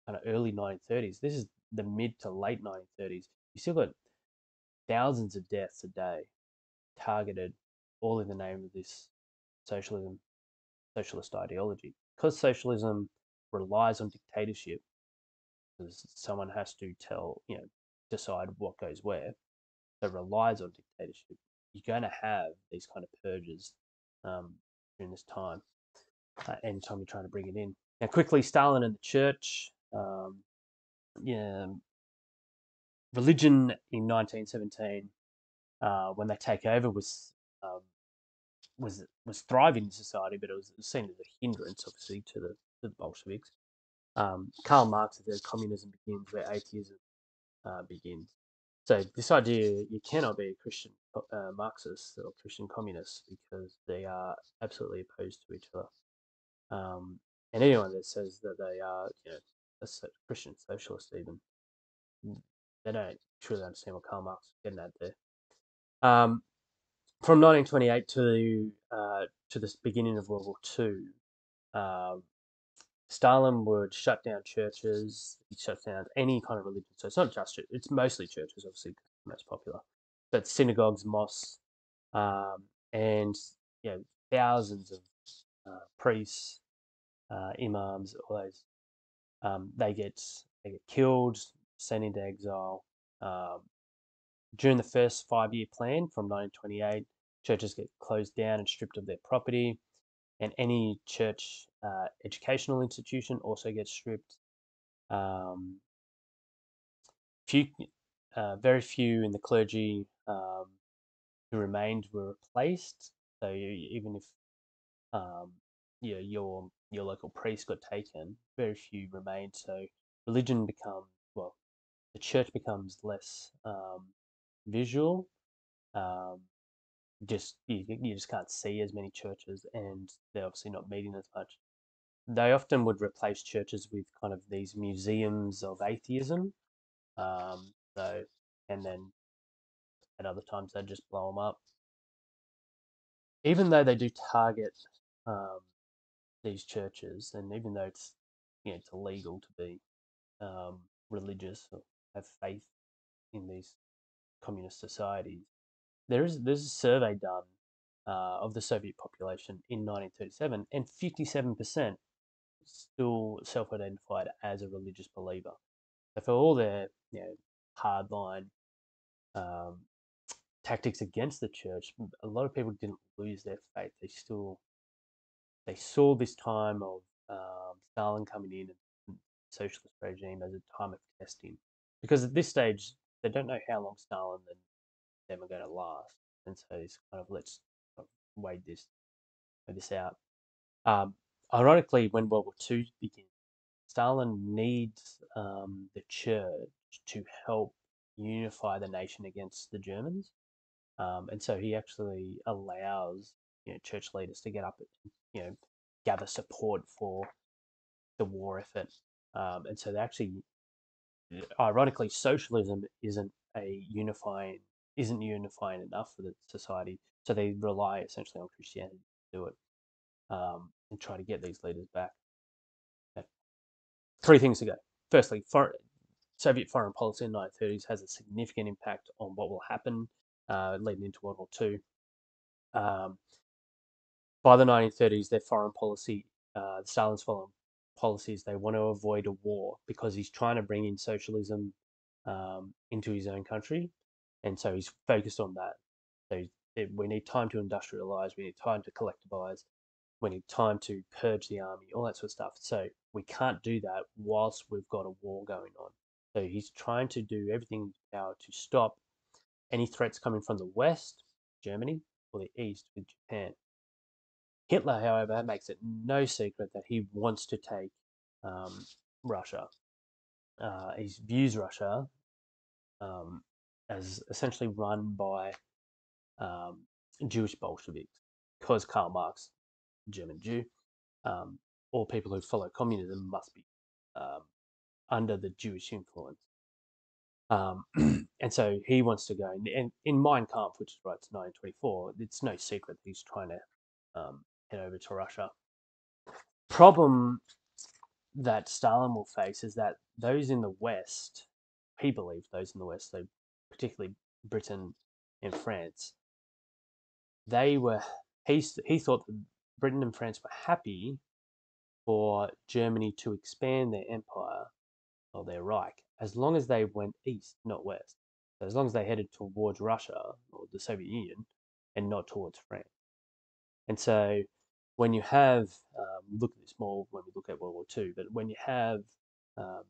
kind of early 1930s. This is the mid to late 1930s. You still got thousands of deaths a day targeted, all in the name of this socialism, socialist ideology. Because socialism relies on dictatorship, because someone has to decide what goes where, that relies on dictatorship, you're going to have these kind of purges during this time, anytime you're trying to bring it in. Now, quickly, Stalin and the church. Yeah, religion in 1917, when they take over, was thriving in society, but it was seen as a hindrance, obviously, to the Bolsheviks. Karl Marx says communism begins where atheism begins. So this idea, you cannot be a Christian Marxist or Christian communist, because they are absolutely opposed to each other. And anyone that says that they are, a Christian socialist, even, they don't truly understand what Karl Marx is getting at there. From 1928 to the beginning of World War II, Stalin would shut down churches. He shut down any kind of religion. So it's not just church. It's mostly churches, obviously, most popular, but synagogues, mosques, and thousands of priests, imams, all those, they get killed, sent into exile. Um, During the first 5-year plan from 1928, churches get closed down and stripped of their property, and any church educational institution also gets stripped. Um, few, Very few in the clergy who remained were replaced. So even if um, your local priest got taken, very few remained. So religion becomes well, the church becomes less visual. Um, just you just can't see as many churches, and they're obviously not meeting as much. They often would replace churches with kind of these museums of atheism. So, and then at other times they'd just blow them up. Even though they do target um, these churches, and even though it's illegal to be religious or have faith in these communist societies, there's a survey done of the Soviet population in 1937, and 57% still self-identified as a religious believer. So for all their hardline um, tactics against the church, a lot of people didn't lose their faith. They saw this time of Stalin coming in and socialist regime as a time of testing, because at this stage they don't know how long Stalin and them are going to last, and so it's kind of let's wait this out. Um, Ironically, when World War II begins, Stalin needs the church to help unify the nation against the Germans, and so he actually allows church leaders to get up and gather support for the war effort, and so they actually, ironically, socialism isn't unifying enough for the society, so they rely essentially on Christianity to do it, and try to get these leaders back. Okay. Three things to go. Firstly, Soviet foreign policy in the 1930s has a significant impact on what will happen leading into World War II. Um, by the 1930s, their foreign policy, Stalin's foreign policies, they want to avoid a war because he's trying to bring in socialism into his own country, and so he's focused on that. So we need time to industrialize, we need time to collectivize, we need time to purge the army, all that sort of stuff. So we can't do that whilst we've got a war going on. So he's trying to do everything in his power to stop any threats coming from the West, Germany, or the East with Japan. Hitler, however, makes it no secret that he wants to take um, Russia. He views Russia um, as essentially run by um, Jewish Bolsheviks, because Karl Marx, German Jew, um, all people who follow communism must be um, under the Jewish influence. And so he wants to go. And in Mein Kampf, which is right to 1924, it's no secret he's trying to head over to Russia. Problem that Stalin will face is that those in the West, he believed those in the West, so particularly Britain and France, they were he thought that Britain and France were happy for Germany to expand their empire or their Reich as long as they went east, not west. So as long as they headed towards Russia or the Soviet Union and not towards France. And so when you have, look at this more when we look at World War II, but when you have um,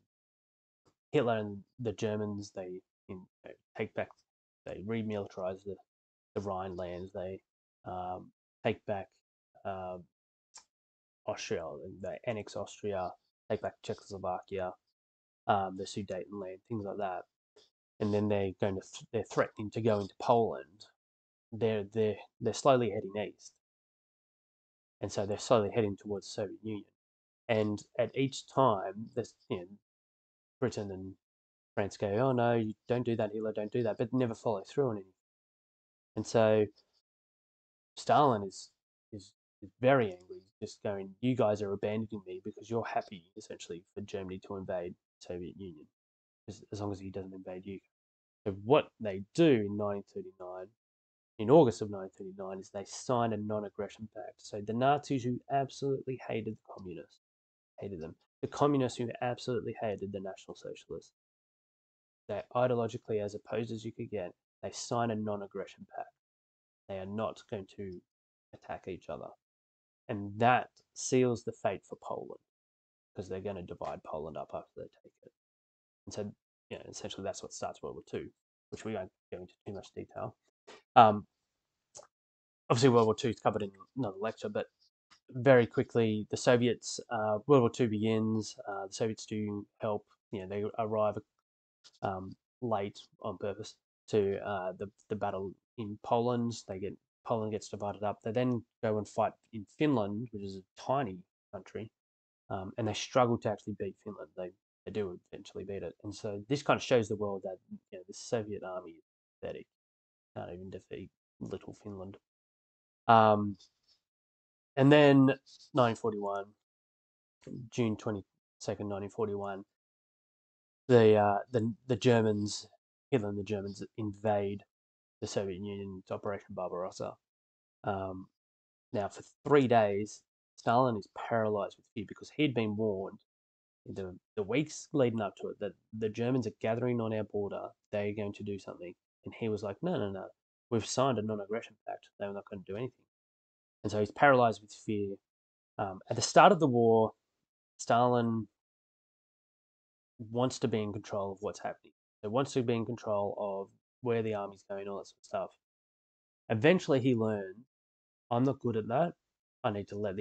Hitler and the Germans, take back, they remilitarize the Rhinelands, they um, take back um, Austria, they annex Austria, take back Czechoslovakia, the Sudetenland, things like that. And then they're threatening to go into Poland. They're slowly heading east, and so they're slowly heading towards the Soviet Union. And at each time, Britain and France go, "Oh no, you don't do that, Hitler, don't do that," but never follow through on anything. And so Stalin is very angry, just going, "You guys are abandoning me because you're happy, essentially, for Germany to invade the Soviet Union, as long as he doesn't invade you." So what they do in 1939 in August of 1939 is they signed a non-aggression pact. So the Nazis, who absolutely hated the communists, hated them. The communists, who absolutely hated the National Socialists, they ideologically as opposed as you could get, they sign a non-aggression pact. They are not going to attack each other, and that seals the fate for Poland because they're going to divide Poland up after they take it. And so, essentially that's what starts World War II, which we won't go into too much detail. Um, Obviously, World War II is covered in another lecture, but very quickly, the Soviets, World War II begins. The Soviets do help. They arrive late on purpose to the battle in Poland. Poland gets divided up. They then go and fight in Finland, which is a tiny country, and they struggle to actually beat Finland. They do eventually beat it, and so this kind of shows the world that the Soviet army is pathetic. Can't even defeat little Finland. And then 1941, June 22nd, 1941, the Germans, Hitler and the Germans invade the Soviet Union. It's Operation Barbarossa. Um, Now, for 3 days, Stalin is paralyzed with fear because he'd been warned the weeks leading up to it that the Germans are gathering on our border. They're going to do something, and he was like, "No, no, no. We've signed a non-aggression pact. They're not going to do anything." And so he's paralyzed with fear. At the start of the war, Stalin wants to be in control of what's happening. So wants to be in control of where the army's going, all that sort of stuff. Eventually, he learned, I'm not good at that. I need to let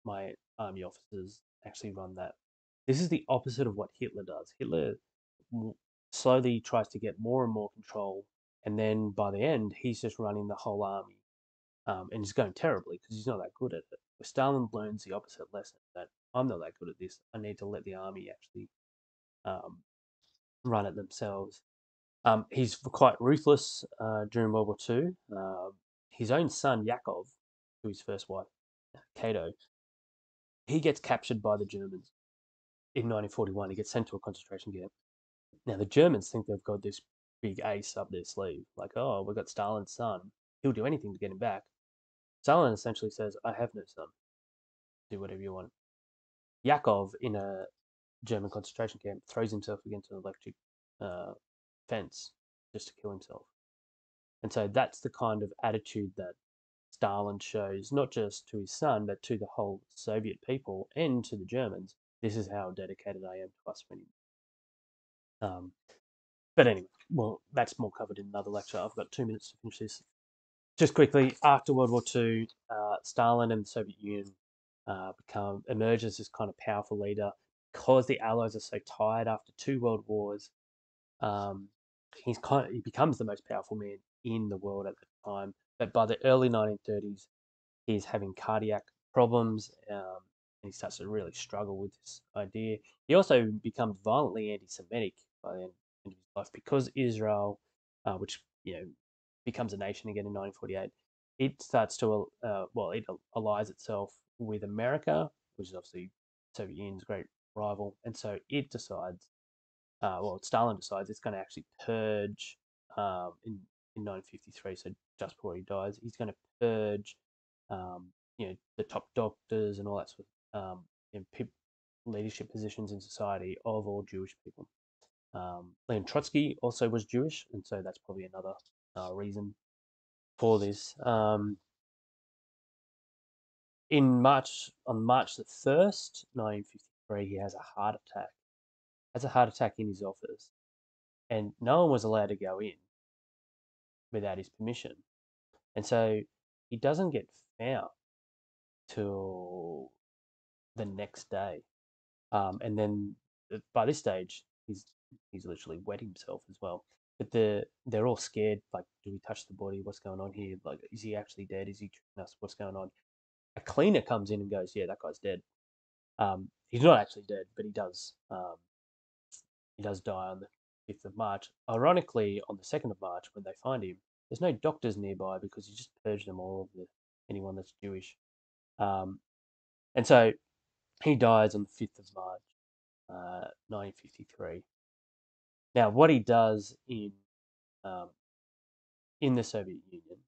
my army officers actually run that. This is the opposite of what Hitler does. Hitler slowly tries to get more and more control, and then by the end, he's just running the whole army, and it's going terribly because he's not that good at it. But Stalin learns the opposite lesson that I'm not that good at this. I need to let the army actually um, run it themselves. He's quite ruthless during World War II. His own son, Yakov, to his first wife, Kato, he gets captured by the Germans in 1941. He gets sent to a concentration camp. Now, the Germans think they've got this big ace up their sleeve. Like, oh, we've got Stalin's son. He'll do anything to get him back. Stalin essentially says, I have no son. Do whatever you want. Yakov, in a German concentration camp, throws himself against an electric uh, fence just to kill himself. And so that's the kind of attitude that Stalin shows, not just to his son, but to the whole Soviet people and to the Germans. This is how dedicated I am to us. Um, but anyway, well, that's more covered in another lecture. I've got 2 minutes to finish this. Just quickly, after World War II, Stalin and the Soviet Union emerge as this kind of powerful leader because the Allies are so tired after two world wars. Um, he becomes the most powerful man in the world at the time. But by the early 1930s, he's having cardiac problems, and he starts to really struggle with this idea. He also becomes violently anti-Semitic by the end of his life because Israel, which becomes a nation again in 1948, it starts to it allies itself with America, which is obviously Soviet Union's great rival, and so it decides. Stalin decides it's going to actually purge in 1953. So just before he dies, he's going to purge um, the top doctors and all that sort of leadership positions in society of all Jewish people. Leon Trotsky also was Jewish, and so that's probably another reason for this. On March the 1st, 1953, he has a heart attack. Has a heart attack in his office, and no one was allowed to go in without his permission. And so he doesn't get found till the next day. And then by this stage, he's literally wet himself as well. But they're all scared. Like, do we touch the body? What's going on here? Like, is he actually dead? Is he tricking us? What's going on? A cleaner comes in and goes, "Yeah, that guy's dead." He's not actually dead, but he does. He does die on the 5th of March. Ironically, on the 2nd of March, when they find him, there's no doctors nearby because he just purged them all of anyone that's Jewish. Um, and so he dies on the 5th of March, 1953. Now, what he does um, in the Soviet Union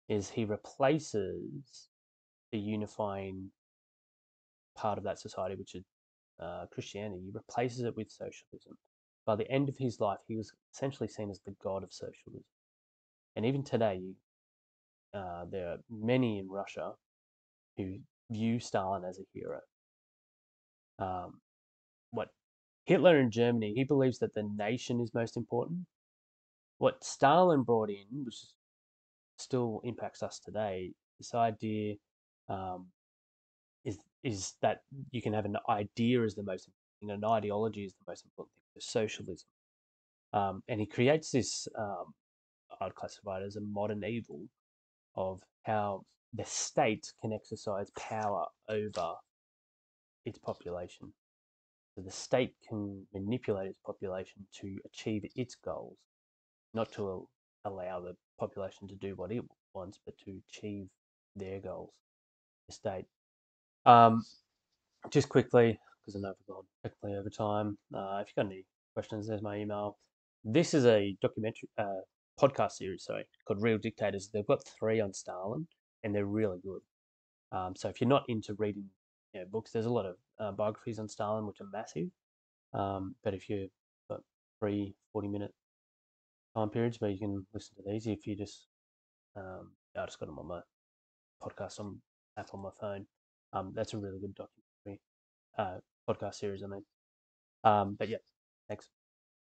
is he replaces the unifying part of that society, which is Christianity. He replaces it with socialism. By the end of his life, he was essentially seen as the god of socialism. And even today, there are many in Russia who view Stalin as a hero. Um, what Hitler in Germany, he believes that the nation is most important. What Stalin brought in, which still impacts us today, this idea um, is that you can have an idea as the most important thing, an ideology is the most important thing, for socialism. And he creates this, I'd classify it as a modern evil of how the state can exercise power over its population. So the state can manipulate its population to achieve its goals, not to allow the population to do what it wants, but to achieve their goals. The state. Um, just quickly, because I know we've gone quickly over time. If you've got any questions, there's my email. This is a documentary, podcast series, sorry, called Real Dictators. They've got 3 on Stalin, and they're really good. So if you're not into reading, books, there's a lot of biographies on Stalin, which are massive. But if you've got 3 40-minute time periods where you can listen to these, if you just, I just got them on my podcast on app on my phone. That's a really good documentary, uh, podcast series. I mean, but yeah, thanks.